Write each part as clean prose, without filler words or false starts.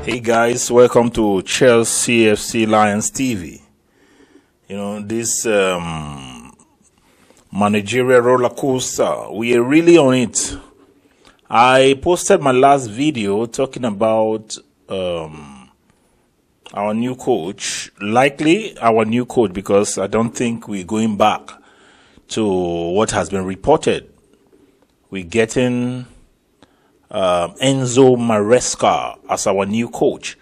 Hey guys, welcome to Chelsea FC Lions TV. You know, this managerial roller coaster, we are really on it. I posted my last video talking about our new coach, likely our new coach, because I don't think we're going back to what has been reported. We're getting ENZO Maresca as our new coach,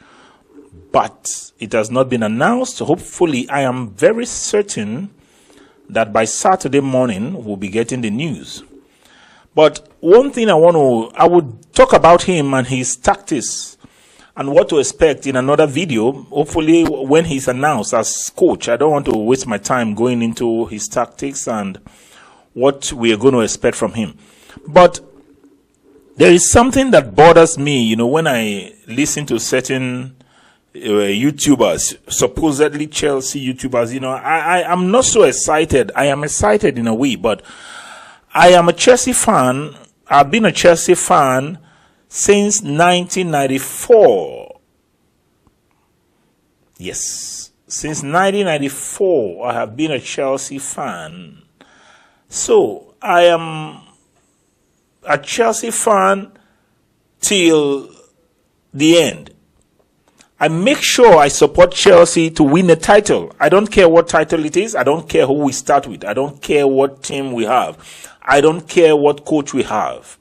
but it has not been announced. Hopefully, I am very certain that by Saturday morning we'll be getting the news. But one thing I would talk about him and his tactics and what to expect in another video, hopefully when he's announced as coach. I don't want to waste my time going into his tactics and what we are going to expect from him. But there is something that bothers me, you know, when I listen to certain YouTubers, supposedly Chelsea YouTubers. You know, I'm not so excited. I am excited in a way, but I am a Chelsea fan. I've been a Chelsea fan since 1994. Yes, since 1994, I have been a Chelsea fan. So I am a Chelsea fan till the end. I make sure I support Chelsea to win a title. I don't care what title it is. I don't care who we start with. I don't care what team we have. I don't care what coach we have.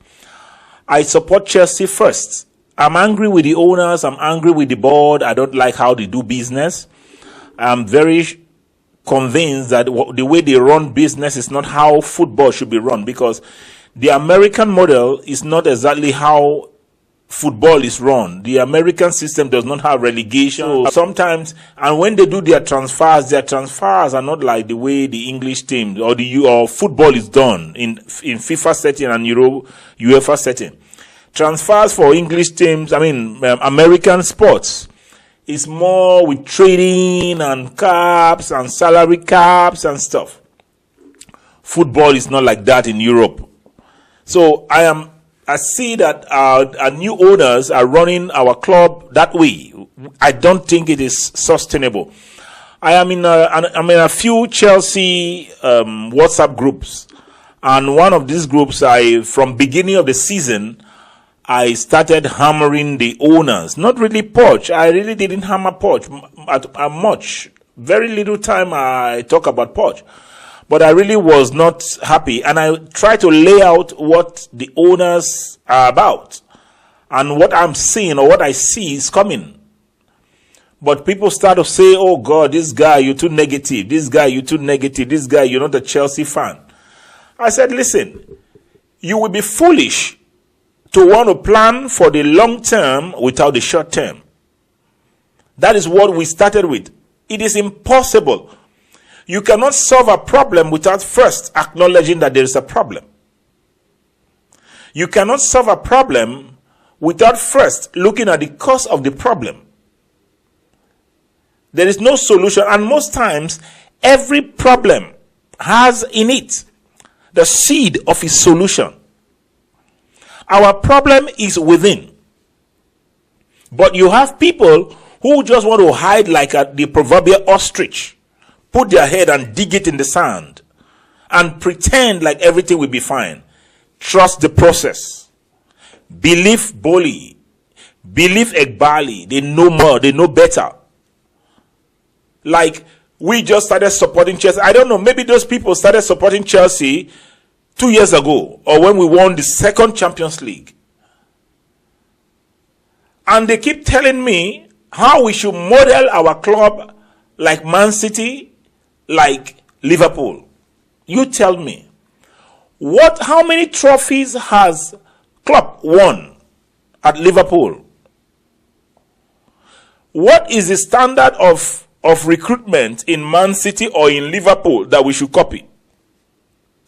I support Chelsea first. I'm angry with the owners. I'm angry with the board. I don't like how they do business. I'm very convinced that the way they run business is not how football should be run, because the American model is not exactly how football is run. The American system does not have relegation. Sometimes, and when they do their transfers are not like the way the English team or football is done in FIFA setting and UEFA setting. Transfers for English teams, American sports, is more with trading and caps and salary caps and stuff. Football is not like that in Europe. So I see that our new owners are running our club that way. I don't think it is sustainable. I'm in a few Chelsea WhatsApp groups, and one of these groups, from beginning of the season, I started hammering the owners. Not really Poch. I really didn't hammer Poch much. Very little time I talk about Poch. But I really was not happy, and I tried to lay out what the owners are about and what I'm seeing or what I see is coming. But people start to say, oh God, this guy, you're too negative. This guy, you're too negative. This guy, you're not a Chelsea fan. I said, listen, you will be foolish to want to plan for the long term without the short term. That is what we started with. It is impossible. You cannot solve a problem without first acknowledging that there is a problem. You cannot solve a problem without first looking at the cause of the problem. There is no solution, and most times, every problem has in it the seed of its solution. Our problem is within. But you have people who just want to hide like the proverbial ostrich. Put their head and dig it in the sand and pretend like everything will be fine. Trust the process. Believe Boli. Believe Egbali. They know more. They know better. Like, we just started supporting Chelsea. I don't know. Maybe those people started supporting Chelsea 2 years ago, or when we won the second Champions League. And they keep telling me how we should model our club like Man City, like Liverpool. You tell me, how many trophies has Klopp won at Liverpool? What is the standard of recruitment in Man City or in Liverpool that we should copy?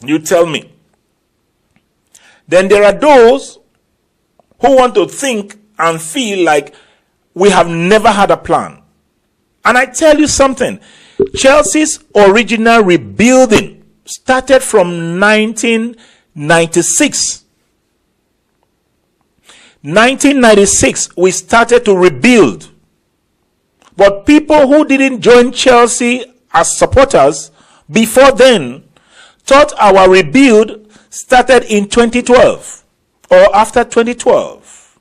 You tell me. Then there are those who want to think and feel like we have never had a plan. And I tell you something, Chelsea's original rebuilding started from 1996. 1996, we started to rebuild. But people who didn't join Chelsea as supporters before then thought our rebuild started in 2012 or after 2012.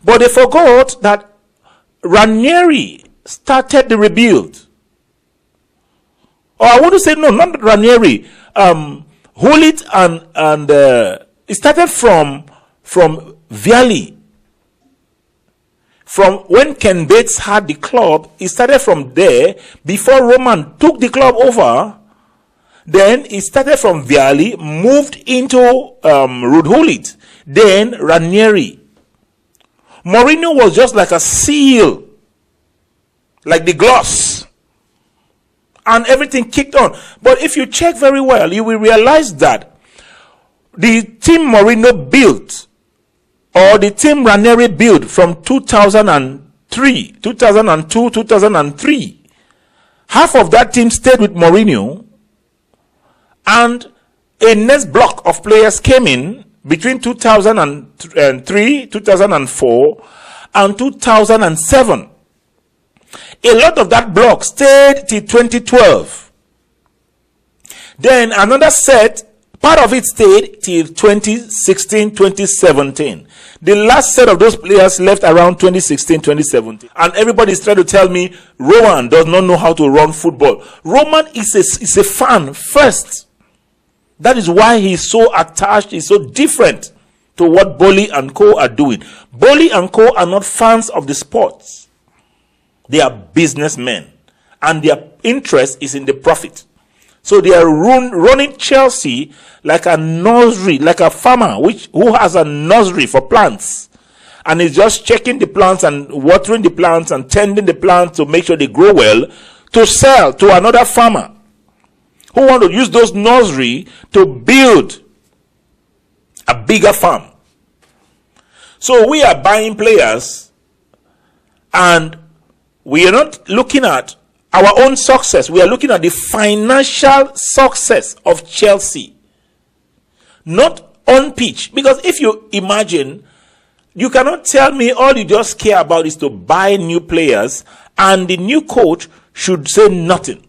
But they forgot that Ranieri started the rebuild. Or I want to say, no, not Ranieri. Hullit and it started from Vialli. From when Ken Bates had the club, it started from there. Before Roman took the club over, then it started from Vialli, moved into Ruud Hullit, then Ranieri. Mourinho was just like a seal, like the gloss, and everything kicked on. But if you check very well, you will realize that the team Mourinho built, or the team Ranieri built from 2003, 2002, 2003, half of that team stayed with Mourinho, and a next block of players came in between 2003, 2004, and 2007. A lot of that block stayed till 2012. Then another set, part of it stayed till 2016, 2017. The last set of those players left around 2016, 2017. And everybody is trying to tell me Roman does not know how to run football. Roman is a fan first. That is why he's so attached, he's so different to what Boli and Co are doing. Boli and Co are not fans of the sports. They are businessmen. And their interest is in the profit. So they are running Chelsea like a nursery, like a farmer who has a nursery for plants. And is just checking the plants and watering the plants and tending the plants to make sure they grow well, to sell to another farmer who want to use those nursery to build a bigger farm. So we are buying players, and we are not looking at our own success. We are looking at the financial success of Chelsea, not on pitch. Because if you imagine, you cannot tell me all you just care about is to buy new players and the new coach should say nothing.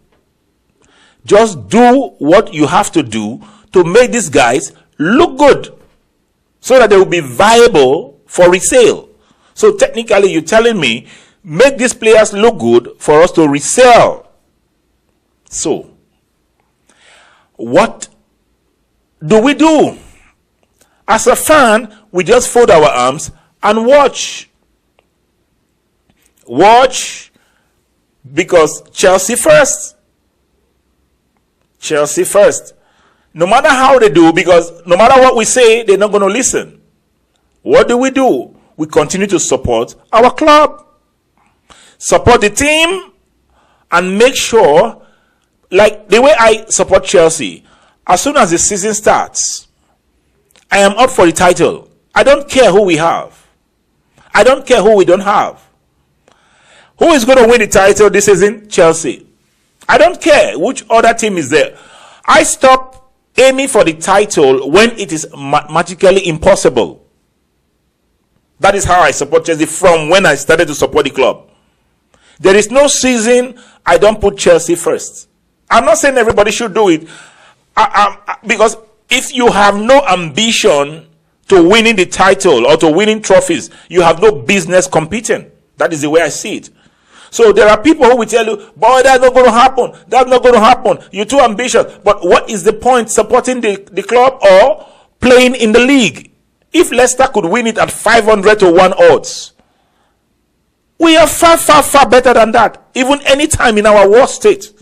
Just do what you have to do to make these guys look good so that they will be viable for resale. So technically you're telling me, make these players look good for us to resell. So, what do we do? As a fan, we just fold our arms and watch. Watch, because Chelsea first. Chelsea first. No matter how they do, because no matter what we say, they're not going to listen. What do? We continue to support our club. Support the team and make sure, like the way I support Chelsea, as soon as the season starts, I am up for the title. I don't care who we have. I don't care who we don't have. Who is going to win the title this season? Chelsea. I don't care which other team is there. I stop aiming for the title when it is mathematically impossible. That is how I support Chelsea from when I started to support the club. There is no season I don't put Chelsea first. I'm not saying everybody should do it. Because if you have no ambition to winning the title or to winning trophies, you have no business competing. That is the way I see it. So there are people who will tell you, boy, that's not going to happen. That's not going to happen. You're too ambitious. But what is the point supporting the club or playing in the league? If Leicester could win it at 500 to 1 odds, we are far, far, far better than that. Even any time in our worst state.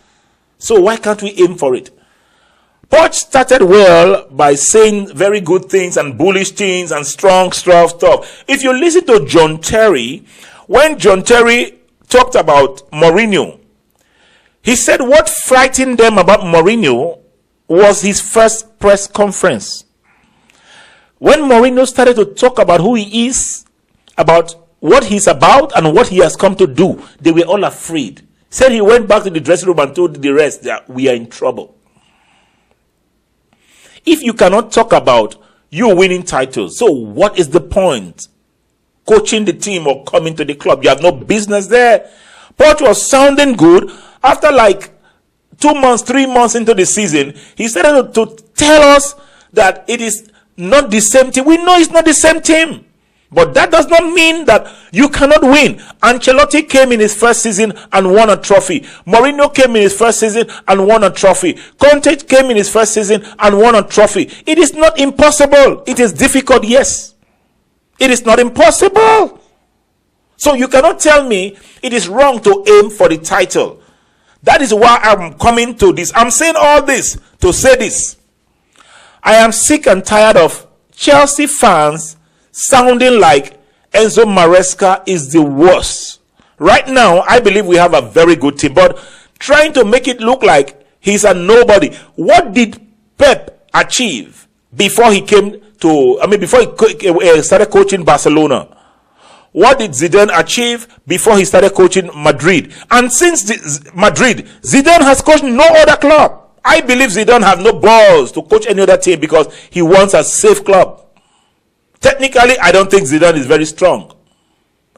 So why can't we aim for it? Poch started well by saying very good things and bullish things and strong stuff. If you listen to John Terry, when John Terry talked about Mourinho, he said what frightened them about Mourinho was his first press conference. When Mourinho started to talk about who he is, about what he's about and what he has come to do, they were all afraid. Said he went back to the dressing room and told the rest that we are in trouble. If you cannot talk about you winning titles. So what is the point? Coaching the team or coming to the club? You have no business there. Poch was sounding good. After like 2 months, 3 months into the season, he started to tell us that it is not the same team. We know it's not the same team. But that does not mean that you cannot win. Ancelotti came in his first season and won a trophy. Mourinho came in his first season and won a trophy. Conte came in his first season and won a trophy. It is not impossible. It is difficult, yes. It is not impossible. So you cannot tell me it is wrong to aim for the title. That is why I'm coming to this. I'm saying all this to say this. I am sick and tired of Chelsea fans sounding like Enzo Maresca is the worst. Right now, I believe we have a very good team, but trying to make it look like he's a nobody. What did Pep achieve before he came to, before he started coaching Barcelona? What did Zidane achieve before he started coaching Madrid? And since Madrid, Zidane has coached no other club. I believe Zidane has no balls to coach any other team because he wants a safe club. Technically, I don't think Zidane is very strong.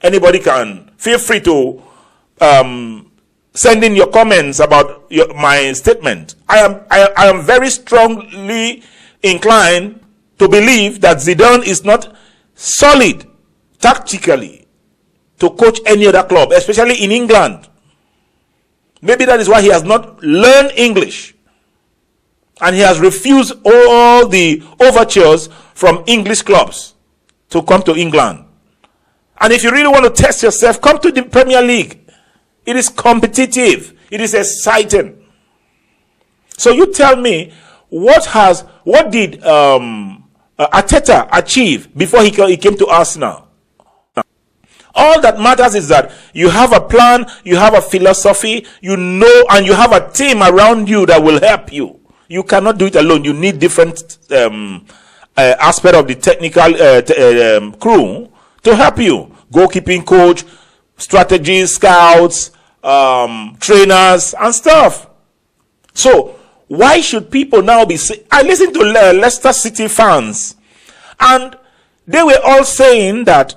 Anybody can feel free to send in your comments about my statement. I am very strongly inclined to believe that Zidane is not solid tactically to coach any other club, especially in England. Maybe that is why he has not learned English. And he has refused all the overtures from English clubs to come to England. And if you really want to test yourself, come to the Premier League. It is competitive. It is exciting. So you tell me, what did Arteta achieve before he came to Arsenal? All that matters is that you have a plan, you have a philosophy, you know, and you have a team around you that will help you. You cannot do it alone. You need different aspect of the technical crew to help you. Goalkeeping coach, strategies, scouts, trainers, and stuff. So why should people now be? I listened to Leicester City fans, and they were all saying that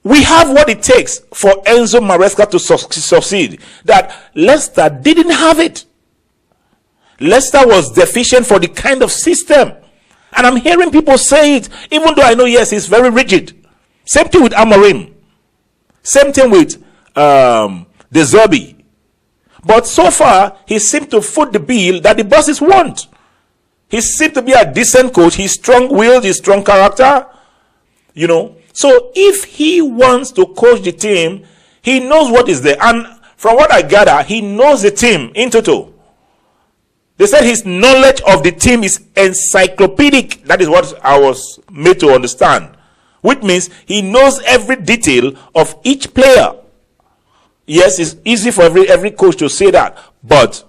we have what it takes for Enzo Maresca to succeed. That Leicester didn't have it. Leicester was deficient for the kind of system. And I'm hearing people say it, even though I know, yes, it's very rigid. Same thing with Amorim. Same thing with De Zerbi. But so far, he seemed to foot the bill that the bosses want. He seemed to be a decent coach. He's strong-willed, he's strong character. You know. So if he wants to coach the team, he knows what is there. And from what I gather, he knows the team in total. They said his knowledge of the team is encyclopedic. That is what I was made to understand. Which means he knows every detail of each player. Yes, it's easy for every coach to say that. But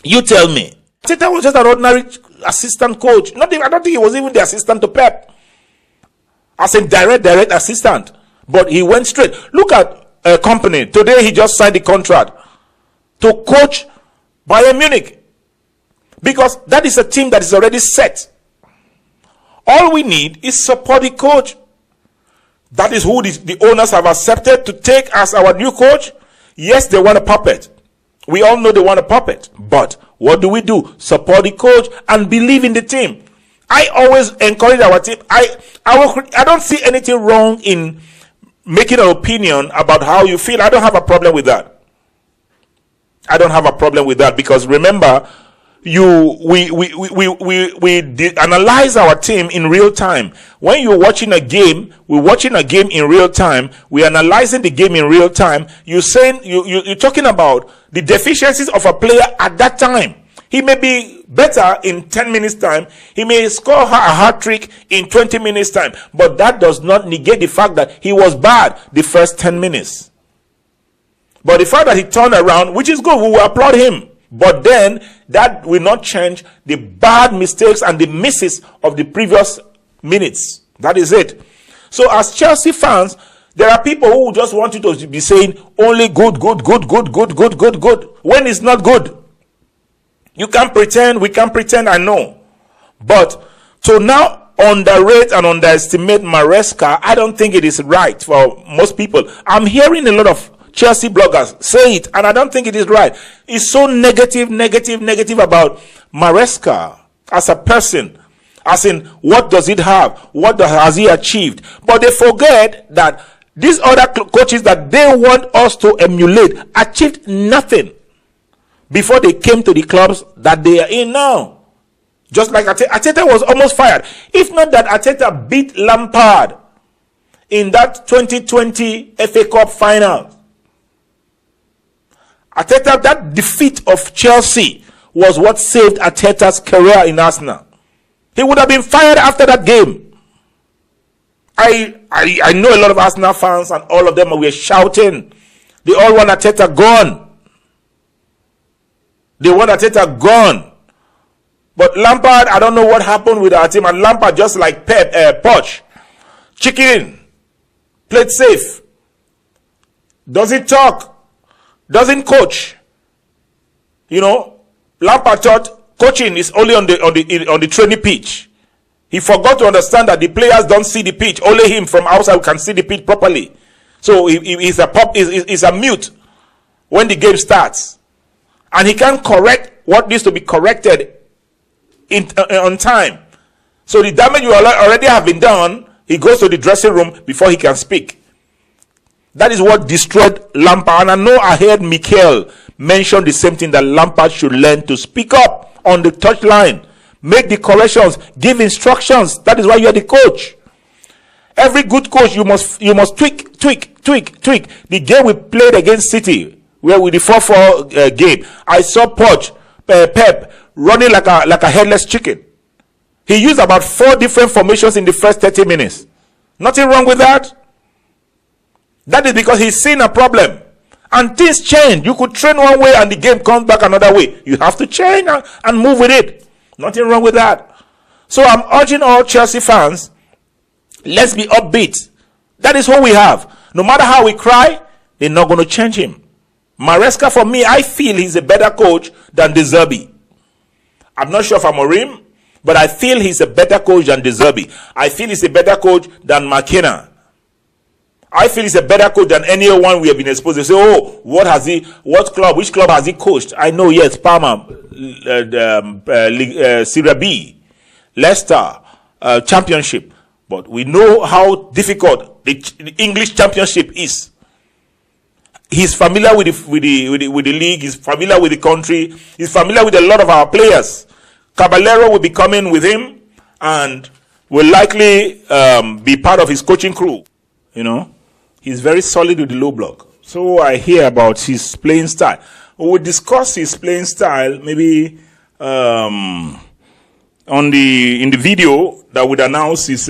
you tell me, Teta was just an ordinary assistant coach. I don't think he was even the assistant to Pep. As a direct assistant. But he went straight. Look at a company. Today he just signed the contract to coach Bayern Munich. Because that is a team that is already set. All we need is support the coach. That is who the owners have accepted to take as our new coach. Yes, they want a puppet. We all know they want a puppet. But what do? Support the coach and believe in the team. I always encourage our team. I don't see anything wrong in making an opinion about how you feel. I don't have a problem with that. I don't have a problem with that because remember, we analyze our team in real time. When you're watching a game, we're watching a game in real time. We're analyzing the game in real time. You're talking about the deficiencies of a player at that time. He may be better in 10 minutes time. He may score a hat-trick in 20 minutes time. But that does not negate the fact that he was bad the first 10 minutes. But the fact that he turned around, which is good, we will applaud him. But then, that will not change the bad mistakes and the misses of the previous minutes. That is it. So as Chelsea fans, there are people who just want you to be saying only good. When it's not good. You can't pretend, we can't pretend, I know. But, so now, underrate and underestimate Maresca, I don't think it is right for most people. I'm hearing a lot of Chelsea bloggers say it, and I don't think it is right. It's so negative about Maresca as a person. As in, what does it have? What has he achieved? But they forget that these other coaches that they want us to emulate achieved nothing before they came to the clubs that they are in now. Just like Arteta was almost fired. If not that Arteta beat Lampard in that 2020 FA Cup final. Arteta, that defeat of Chelsea was what saved Arteta's career in Arsenal. He would have been fired after that game. I know a lot of Arsenal fans, and all of them were shouting. They all want Arteta gone. They want Arteta gone. But Lampard, I don't know what happened with our team. And Lampard, just like Poch, chicken, played safe. Doesn't talk. Doesn't coach. You know, Lampard thought coaching is only on the training pitch. He forgot to understand that the players don't see the pitch. Only him from outside can see the pitch properly. So he's a mute when the game starts. And he can't correct what needs to be corrected on time. So the damage you already have been done, he goes to the dressing room before he can speak. That is what destroyed Lampard. And I know I heard Mikel mention the same thing, that Lampard should learn to speak up on the touchline. Make the corrections, give instructions. That is why you are the coach. Every good coach, you must tweak. The game we played against City, where with the 4-4 game, I saw Pep running like a headless chicken. He used about 4 different formations in the first 30 minutes. Nothing wrong with that. That is because he's seen a problem. And things change. You could train one way and the game comes back another way. You have to change and move with it. Nothing wrong with that. So I'm urging all Chelsea fans, let's be upbeat. That is what we have. No matter how we cry, they're not going to change him. Maresca, for me, I feel he's a better coach than De Zerbi. I'm not sure if I'm Amorim, but I feel he's a better coach than De Zerbi. I feel he's a better coach than McKenna. I feel he's a better coach than anyone we have been exposed to. Say, which club has he coached? I know, yes, Parma, Serie B, Leicester, Championship. But we know how difficult the English Championship is. He's familiar with the league. He's familiar with the country. He's familiar with a lot of our players. Caballero will be coming with him and will likely be part of his coaching crew. You know, he's very solid with the low block. So I hear about his playing style. We'll discuss his playing style maybe in the video that would announce his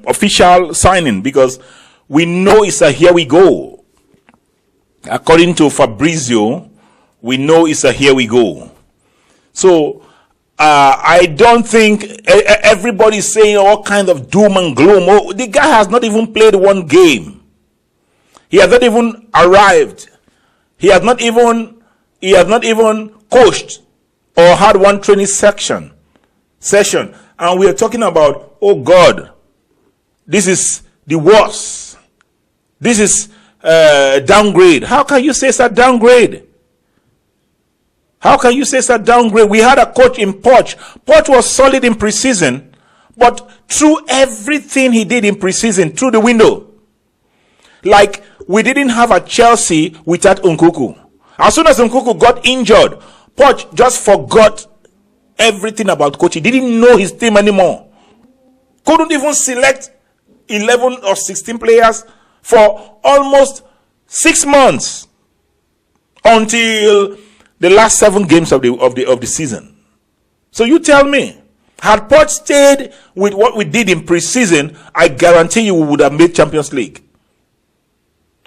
official signing, because we know it's a here we go. According to Fabrizio, we know it's a here we go. So I don't think everybody's saying all kind of doom and gloom. Oh, the guy has not even played one game. He has not even arrived. He has not even coached or had one training session. And we are talking about, oh God, this is the worst. This is downgrade. How can you say it's a downgrade? How can you say it's a downgrade? We had a coach in Poch. Poch was solid in preseason, but through everything he did in preseason, through the window. Like, we didn't have a Chelsea without Nkunku. As soon as Nkunku got injured, Poch just forgot everything about coach. He didn't know his team anymore. Couldn't even select 11 or 16 players for almost 6 months until the last 7 games of the season. So you tell me, had Poch stayed with what we did in preseason, I guarantee you we would have made Champions League.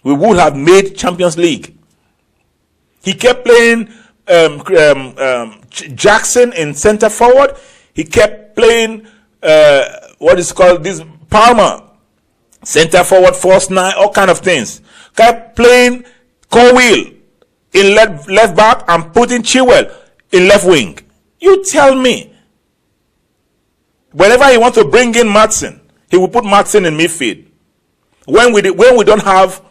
We would have made Champions League. He kept playing Jackson in center forward. He kept playing what is called this Palmer, center forward, false 9, all kind of things. Kept playing Colwill in left back and putting Chilwell in left wing. You tell me. Whenever he wants to bring in Matson, he will put Matson in midfield. When we don't have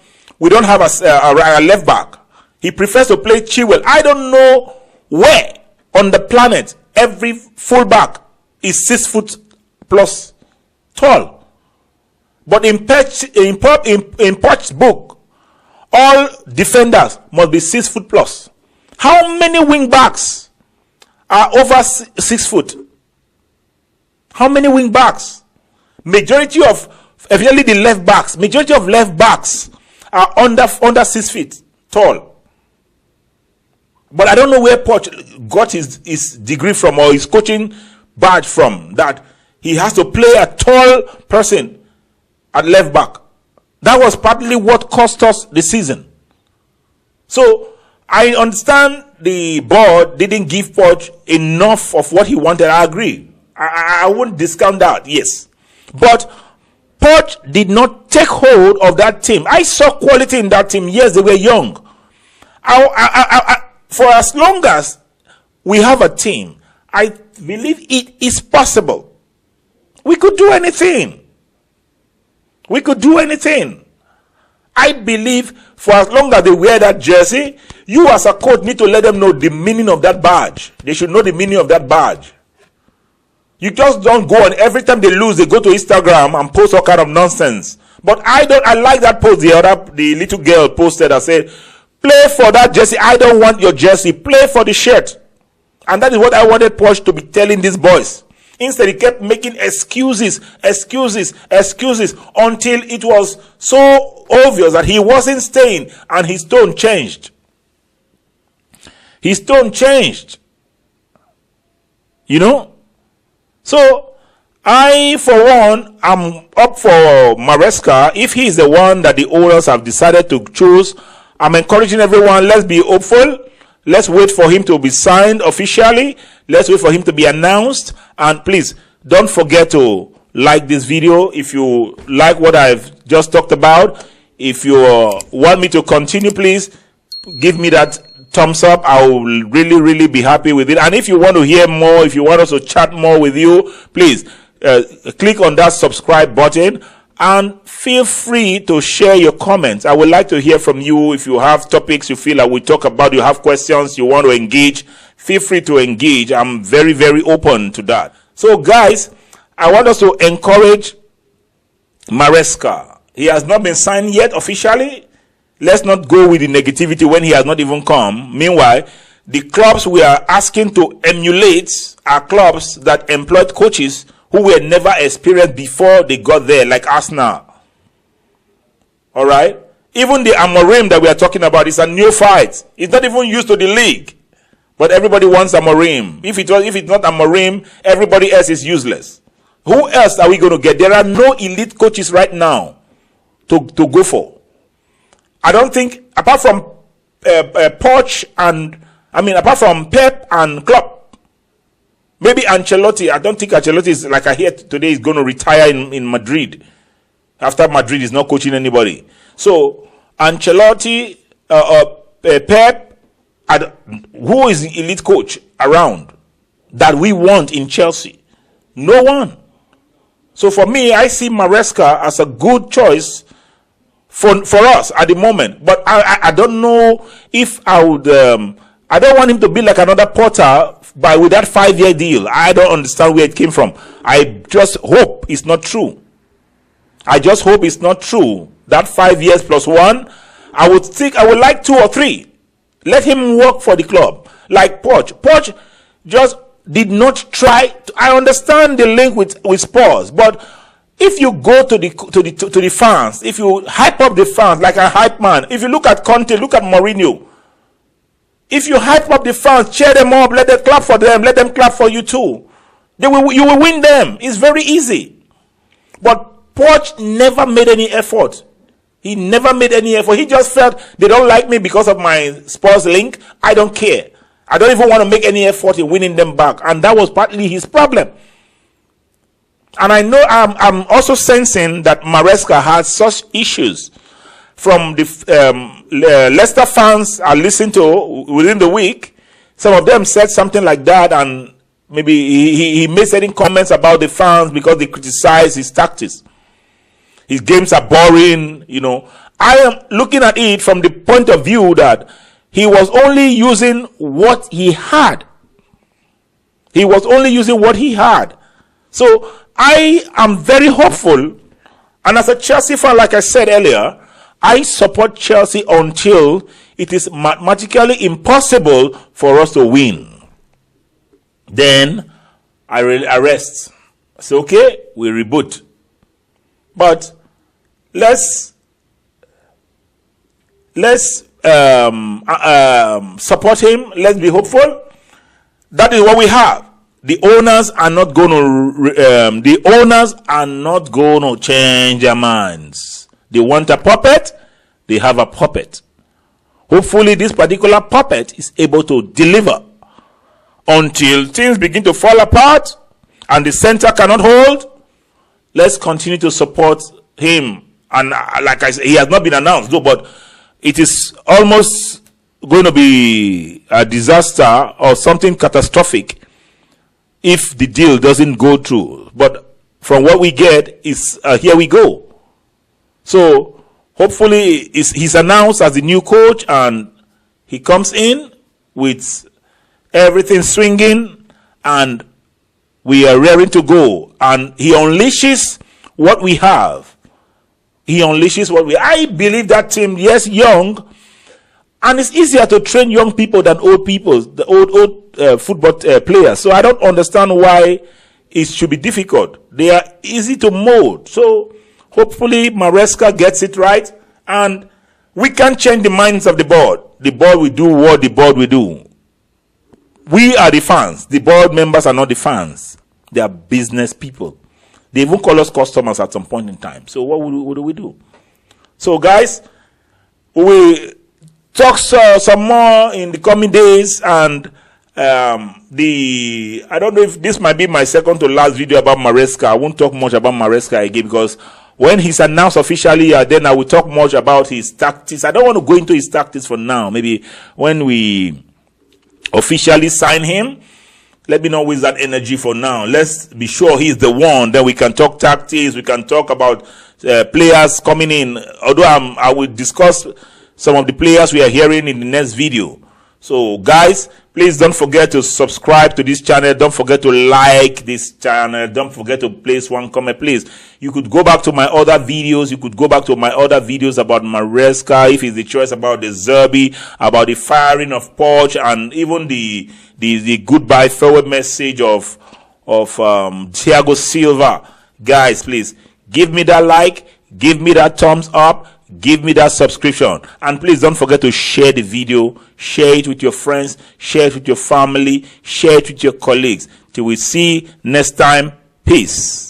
a left back, he prefers to play Chilwell. I don't know where on the planet every fullback is 6 foot plus tall. But in Poch's book, all defenders must be 6 foot plus. How many wing backs are over 6 foot? How many wing backs? Majority of the left backs. Majority of left backs are under 6 feet tall. But I don't know where Poch got his degree from or his coaching badge from, that he has to play a tall person at left back. That was partly what cost us the season. So I understand the board didn't give Poch enough of what he wanted. I agree. I wouldn't discount that, yes. But Poch did not take hold of that team. I saw quality in that team. Yes, they were young. For as long as we have a team, I believe it is possible. We could do anything. We could do anything. I believe for as long as they wear that jersey, you as a coach need to let them know the meaning of that badge. They should know the meaning of that badge. You just don't go, and every time they lose, they go to Instagram and post all kind of nonsense. But I like that post the little girl posted and said, play for that jersey. I don't want your jersey. Play for the shirt. And that is what I wanted Poch to be telling these boys. Instead, he kept making excuses until it was so obvious that he wasn't staying, and his tone changed. His tone changed. You know? So, I, for one, am up for Maresca. If he is the one that the owners have decided to choose, I'm encouraging everyone, let's be hopeful. Let's wait for him to be signed officially. Let's wait for him to be announced. And please, don't forget to like this video if you like what I've just talked about. If you want me to continue, please give me that thumbs up. I will really, really be happy with it. And if you want to hear more, if you want us to chat more with you, please click on that subscribe button. And feel free to share your comments. I would like to hear from you. If you have topics you feel like we talk about, you have questions, you want to engage, feel free to engage. I'm very, very open to that. So guys, I want us to encourage Maresca. He has not been signed yet officially. Let's not go with the negativity when he has not even come. Meanwhile, the clubs we are asking to emulate are clubs that employed coaches who were never experienced before they got there, like Arsenal. Alright? Even the Amorim that we are talking about is a new fight. It's not even used to the league. But everybody wants Amorim. If it's not Amorim, everybody else is useless. Who else are we going to get? There are no elite coaches right now to go for. I don't think, apart from Poch apart from Pep and Klopp, maybe Ancelotti. I don't think Ancelotti is, like I hear today, is going to retire in Madrid. After Madrid is not coaching anybody. So, Ancelotti, Pep, who is the elite coach around that we want in Chelsea? No one. So for me, I see Maresca as a good choice for us at the moment. But I don't know if I would... I don't want him to be like another Potter with that 5-year deal. I don't understand where it came from. I just hope it's not true. I just hope it's not true. That 5 years plus 1, I would like 2 or 3. Let him work for the club. Like Poch. Poch just did not try. I understand the link with Spurs, but if you go to the fans, if you hype up the fans like a hype man, if you look at Conte, look at Mourinho. If you hype up the fans, cheer them up, let them clap for them, let them clap for you too. You will win them. It's very easy. But Poch never made any effort. He never made any effort. He just felt they don't like me because of my Spurs link. I don't care. I don't even want to make any effort in winning them back. And that was partly his problem. And I know I'm also sensing that Maresca has such issues. From the Leicester fans I listened to within the week, some of them said something like that, and maybe he made certain comments about the fans because they criticize his tactics. His games are boring, you know. I am looking at it from the point of view that he was only using what he had. He was only using what he had. So I am very hopeful. And as a Chelsea fan, like I said earlier, I support Chelsea until it is mathematically impossible for us to win. Then I rest. I say, okay, we reboot. But let's support him. Let's be hopeful. That is what we have. The owners are not going to change their minds. They want a puppet. They have a puppet. Hopefully, this particular puppet is able to deliver until things begin to fall apart and the center cannot hold. Let's continue to support him. And like I said, he has not been announced, though, but it is almost going to be a disaster or something catastrophic if the deal doesn't go through. But from what we get is here we go. So hopefully he's announced as the new coach and he comes in with everything swinging and we are raring to go. And he unleashes what we have. I believe that team, yes, young, and it's easier to train young people than old people, the old football players. So I don't understand why it should be difficult. They are easy to mold. So hopefully Maresca gets it right, and we can change the minds of the board. The board will do what the board will do. We are the fans. The board members are not the fans. They are business people. They even call us customers at some point in time. So what do we do? So guys, we talk some more in the coming days, and I don't know if this might be my second to last video about Maresca. I won't talk much about Maresca again because when he's announced officially, then I will talk much about his tactics. I don't want to go into his tactics for now. Maybe when we officially sign him, let me not waste that energy for now. Let's be sure he's the one. Then we can talk tactics. We can talk about players coming in. Although I will discuss some of the players we are hearing in the next video. So guys, please don't forget to subscribe to this channel. Don't forget to like this channel. Don't forget to place one comment, please. You could go back to my other videos. You could go back to my other videos about Maresca, if it's the choice, about the Zerbi, about the firing of Poch, and even the goodbye farewell message of Thiago Silva. Guys, please give me that like, give me that thumbs up, give me that subscription, and please don't forget to share the video. Share it with your friends, share it with your family, share it with your colleagues. Till we see next time. Peace.